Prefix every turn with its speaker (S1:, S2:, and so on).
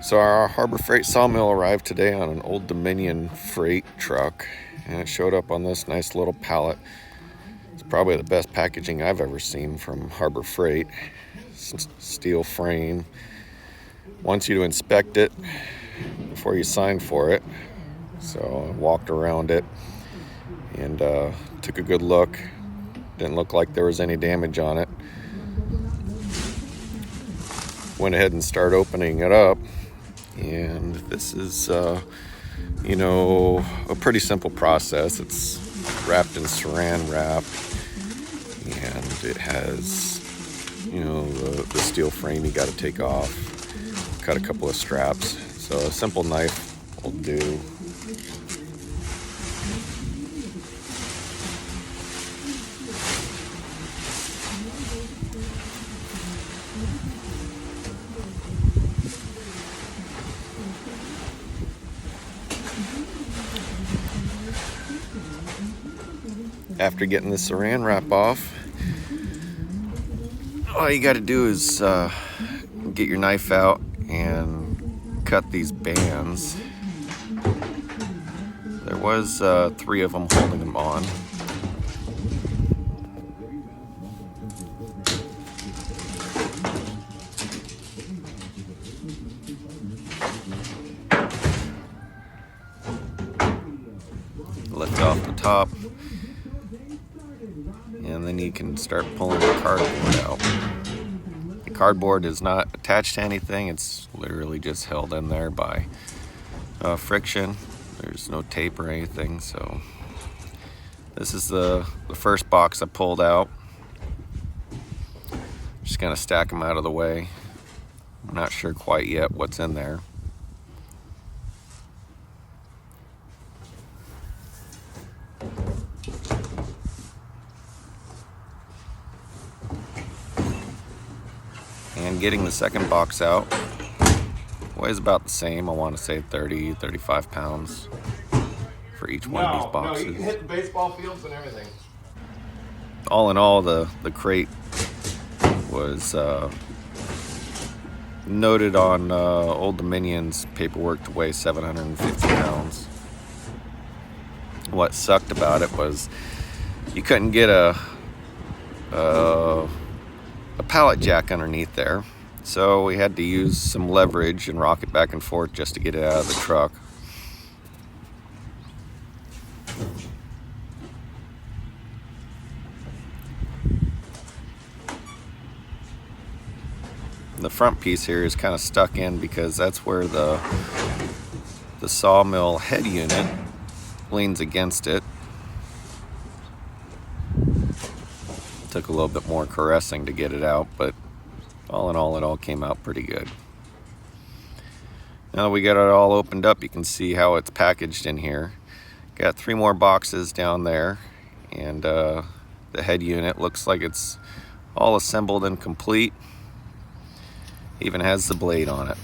S1: So our Harbor Freight sawmill arrived today on an Old Dominion freight truck, and it showed up on this nice little pallet. It's probably the best packaging I've ever seen from Harbor Freight. Steel frame. Wants you to inspect it before you sign for it. So I walked around it and took a good look. Didn't look like there was any damage on it. Went ahead and started opening it up. And this is, a pretty simple process. It's wrapped in saran wrap, and it has, the steel frame you got to take off. Cut a couple of straps. So a simple knife will do. After getting the saran wrap off, all you got to do is get your knife out and cut these bands. There was 3 of them holding them on. Lift off the top. And then you can start pulling the cardboard out. The cardboard is not attached to anything. It's literally just held in there by friction. There's no tape or anything. So this is the first box I pulled out. Just gonna stack them out of the way. I'm not sure quite yet what's in there. And getting the second box out weighs about the same. I want to say 30-35 pounds for each one of these boxes.
S2: No, you can hit the baseball fields and everything.
S1: All in all, the crate was noted on Old Dominion's paperwork to weigh 750 pounds. What sucked about it was you couldn't get a pallet jack underneath there, so we had to use some leverage and rock it back and forth just to get it out of the truck. The front piece here is kind of stuck in because that's where the sawmill head unit leans against it. Took a little bit more caressing to get it out, but all in all, it all came out pretty good. Now that we got it all opened up, you can see how it's packaged in here. Got 3 more boxes down there, and the head unit looks like it's all assembled and complete. Even has the blade on it.